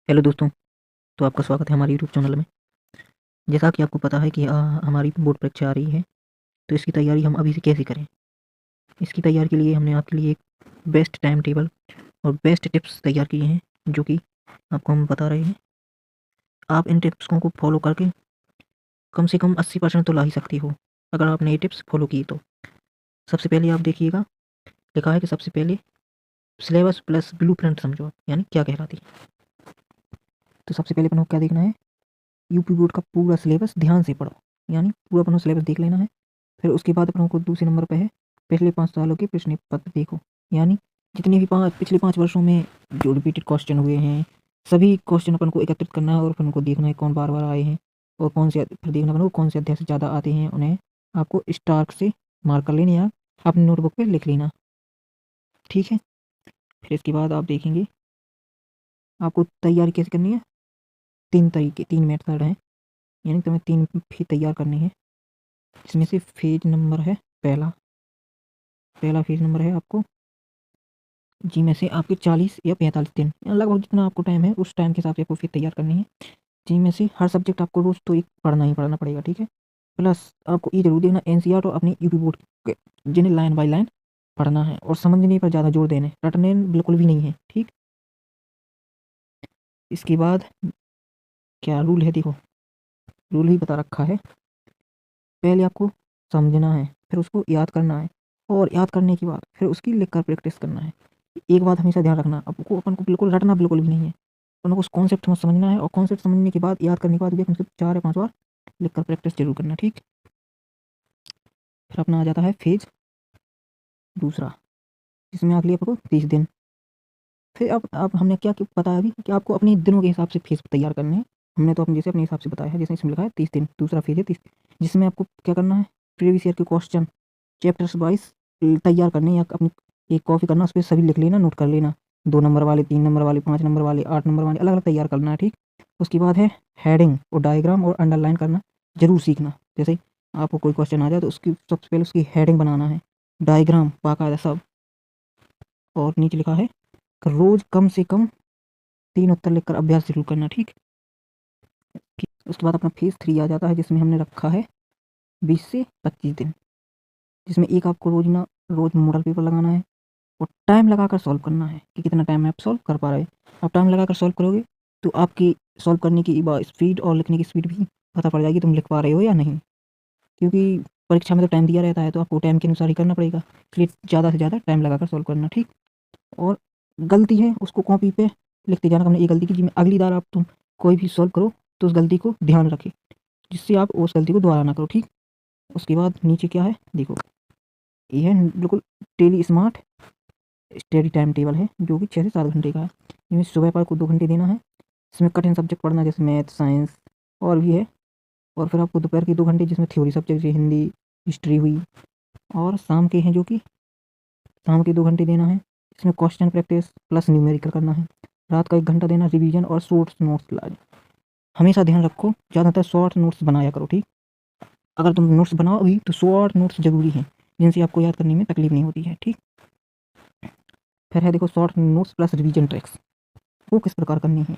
Hello दोस्तों। तो आपका स्वागत है हमारे यूट्यूब चैनल में। जैसा कि आपको पता है कि हमारी बोर्ड परीक्षा आ रही है, तो इसकी तैयारी हम अभी से कैसे करें। इसकी तैयारी के लिए हमने आपके लिए एक बेस्ट टाइम टेबल और बेस्ट टिप्स तैयार किए हैं, जो कि आपको हम बता रहे हैं। आप इन टिप्सों को फॉलो करके कम से कम 80% तो ला ही सकती हो, अगर आपने ये टिप्स फॉलो किए तो। सबसे पहले आप देखिएगा, लिखा है कि सबसे पहले सिलेबस प्लस ब्लू प्रिंट समझो, यानी क्या कहलाती है। तो सबसे पहले अपन को क्या देखना है, यूपी बोर्ड का पूरा सिलेबस ध्यान से पढ़ो, यानी पूरा अपन को सिलेबस देख लेना है। फिर उसके बाद अपन को दूसरे नंबर पे है पिछले 5 सालों के प्रश्न पत्र देखो, यानी जितने भी पिछले 5 वर्षों में जो रिपीटेड क्वेश्चन हुए हैं, सभी क्वेश्चन अपन को एकत्रित करना है और अपन को देखना है कौन बार बार आए हैं और कौन से, फिर देखना अपन को कौन से अध्याय से ज़्यादा आते हैं, उन्हें आपको स्टार से मार्क कर लेने या अपनी नोटबुक पे लिख लेना। ठीक है। फिर इसके बाद आप देखेंगे आपको तैयारी कैसे करनी है। 3 मेथड हैं, यानी तुम्हें 3 फी तैयार करनी है। इसमें से फेज नंबर है पहला फेज नंबर है आपको जी में से आपके 40 या 45 दिन, या लगभग जितना आपको टाइम है उस टाइम के हिसाब से आपको फिर तैयार करनी है। जी में से हर सब्जेक्ट आपको रोज तो एक पढ़ना ही पढ़ना पड़ेगा। ठीक है। प्लस आपको ये जरूर देखना एनसीईआरटी और अपनी यूपी बोर्ड के, जिन्हें लाइन बाय लाइन पढ़ना है और समझने पर ज़्यादा जोर देना है, रटने बिल्कुल भी नहीं है। ठीक। इसके बाद क्या रूल है, देखो रूल ही बता रखा है। पहले आपको समझना है, फिर उसको याद करना है, और याद करने के बाद फिर उसकी लिख कर प्रैक्टिस करना है। एक बात हमेशा ध्यान रखना, अपन को बिल्कुल रटना बिल्कुल भी नहीं है। अपन को उस कॉन्सेप्ट में समझना है, और कॉन्सेप्ट समझने के बाद याद करने के बाद भी कम से कम 4 या 5 बार लिख कर प्रैक्टिस जरूर करना। ठीक। फिर अपना आ जाता है फेज दूसरा, जिसमें अगली आपको 30 दिन। फिर अब हमने क्या क्या बताया अभी कि आपको अपने दिनों के हिसाब से फेज तैयार करने हैं। हमने तो अपने जैसे अपने हिसाब से बताया है, जैसे इसमें लिखा है 30 दिन, दूसरा फेज है 30, जिसमें आपको क्या करना है, प्रीवियस ईयर के क्वेश्चन चैप्टर्स वाइज तैयार करने, या अपनी एक कॉपी करना, उस पर सभी लिख लेना, नोट कर लेना। 2 नंबर वाले, 3 नंबर वाले, 5 नंबर वाले, 8 नंबर वाले, अलग अलग तैयार करना है। ठीक। उसके बाद है हेडिंग और डायग्राम और अंडरलाइन करना जरूर सीखना। जैसे आपको कोई क्वेश्चन आ जाए तो उसकी सबसे पहले उसकी हेडिंग बनाना है, डायग्राम बाकायदा सब, और नीचे लिखा है कि रोज कम से कम 3 उत्तर लिखकर अभ्यास जरूर करना। ठीक। उसके बाद अपना फेज 3 आ जाता है, जिसमें हमने रखा है 20 से 25 दिन, जिसमें एक आपको रोज मॉडल पेपर लगाना है और टाइम लगाकर सॉल्व करना है कि कितना टाइम में आप सॉल्व कर पा रहे हैं। आप टाइम लगाकर सॉल्व करोगे तो आपकी सॉल्व करने की स्पीड और लिखने की स्पीड भी पता पड़ जाएगी, तुम लिख पा रहे हो या नहीं। क्योंकि परीक्षा में तो टाइम दिया रहता है, तो आपको टाइम के अनुसार ही करना पड़ेगा, इसलिए ज़्यादा से ज़्यादा टाइम लगाकर सॉल्व करना। ठीक। और गलती है उसको कॉपी पे लिखते जाना, हमने ये गलती की, अगली बार आप तुम कोई भी सॉल्व करो तो उस गलती को ध्यान रखें, जिससे आप उस गलती को दोबारा ना करो। ठीक। उसके बाद नीचे क्या है, देखो ये है बिल्कुल daily smart study time table है, जो कि 6 से 7 घंटे का है। इसमें सुबह पर को 2 घंटे देना है, इसमें कठिन सब्जेक्ट पढ़ना जैसे मैथ, साइंस और भी है। और फिर आपको दोपहर के 2 घंटे जिसमें थ्योरी सब्जेक्ट जैसे हिंदी, हिस्ट्री हुई। और शाम के हैं जो कि शाम के 2 घंटे देना है, इसमें क्वेश्चन प्रैक्टिस प्लस न्यूमेरिकल करना है। रात का 1 घंटा देना रिवीजन और शॉर्ट नोट्स लाए। हमेशा ध्यान रखो ज़्यादातर शॉर्ट नोट्स बनाया करो। ठीक। अगर तुम नोट्स बनाओ भी तो शॉर्ट नोट्स जरूरी हैं, जिनसे आपको याद करने में तकलीफ नहीं होती है। ठीक। फिर है देखो short notes plus revision tricks, वो किस प्रकार करनी है।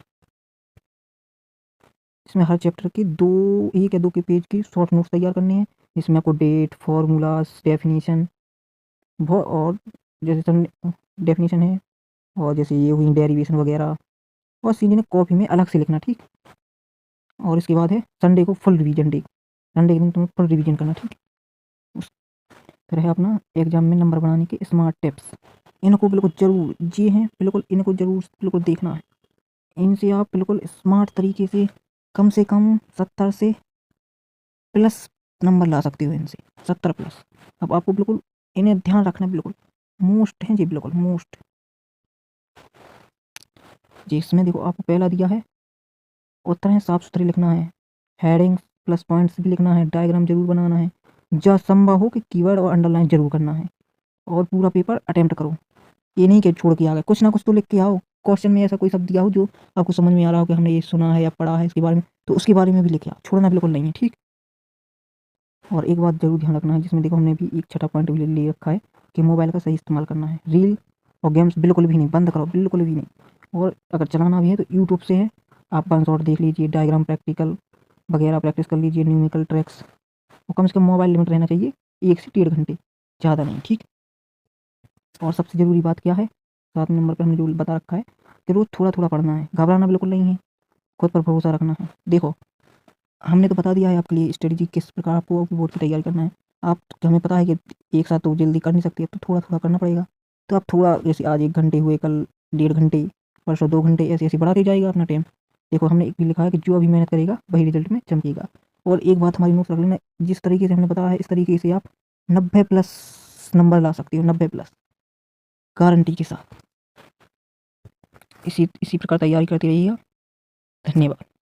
इसमें हर चैप्टर की 1 या 2 के पेज की शॉर्ट नोट्स तैयार करनी है, जिसमें आपको डेट, फार्मूलाज, डेफिनेशन और जैसे डेफिनेशन है, और जैसे ये हुई डेरिवेशन वगैरह, और सीधे कॉपी में अलग से लिखना। ठीक। और इसके बाद है संडे को फुल रिवीजन डे, संडे के दिन तुम्हें फुल रिवीजन करना। ठीक। उस फिर है अपना एग्जाम में नंबर बनाने के स्मार्ट टिप्स, इनको बिल्कुल जरूर जी हैं, बिल्कुल इनको जरूर बिल्कुल देखना है। इनसे आप बिल्कुल स्मार्ट तरीके से कम 70 से प्लस नंबर ला सकते हो इनसे, 70 प्लस। अब आपको बिल्कुल इन्हें ध्यान रखना, बिल्कुल मोस्ट है जी, बिल्कुल मोस्ट। जी इसमें देखो आपको पहला दिया है उत्तर है साफ सुथरे लिखना है, हेडिंग्स प्लस पॉइंट्स भी लिखना है, डायग्राम जरूर बनाना है, जहाँ संभव हो कि कीवर्ड और अंडरलाइन जरूर करना है, और पूरा पेपर अटेम्प्ट करो। ये नहीं कि छोड़ के आ गए, कुछ ना कुछ तो लिख के आओ। क्वेश्चन में ऐसा कोई शब्द दिया हो जो आपको समझ में आ रहा हो कि हमने ये सुना है या पढ़ा है इसके बारे में, तो उसके बारे में भी लिखे आओ, छोड़ना बिल्कुल नहीं है। ठीक। और एक बात जरूर ध्यान रखना है, जिसमें देखो हमने भी एक छठा पॉइंट भी ले रखा है कि मोबाइल का सही इस्तेमाल करना है। रील और गेम्स बिल्कुल भी नहीं, बंद करो, बिल्कुल भी नहीं। और अगर चलाना भी है तो यूट्यूब से है, आप 5 शॉट देख लीजिए, डायग्राम प्रैक्टिकल वगैरह प्रैक्टिस कर लीजिए, न्यूमेरिकल ट्रैक्स। और कम से कम मोबाइल लिमिट रहना चाहिए 1 से 1.5 घंटे, ज़्यादा नहीं, ठीक। और सबसे ज़रूरी बात क्या है, 7 नंबर पर हमने जो बता रखा है कि रोज़ थोड़ा-थोड़ा पढ़ना है, घबराना बिल्कुल नहीं है, खुद पर भरोसा रखना है। देखो, हमने तो बता दिया है आपके लिए स्ट्रेटजी किस प्रकार आपको बोर्ड की तैयारी करना है। आप हमें पता है कि एक साथ तो जल्दी कर नहीं सकते, अब तो थोड़ा-थोड़ा करना पड़ेगा। तो आप थोड़ा, जैसे आज 1 घंटे हुए, कल 1.5 घंटे, परसों 2 घंटे, ऐसे-ऐसे बढ़ाते जाइएगा अपना टाइम। देखो, हमने एक भी लिखा है कि जो अभी मेहनत करेगा वही रिजल्ट में चमकेगा। और एक बात हमारी नोट रख लेना, जिस तरीके से हमने बताया है इस तरीके से आप 90 प्लस नंबर ला सकते हो, 90 प्लस गारंटी के साथ। इसी इसी प्रकार तैयारी करते रहिएगा। धन्यवाद।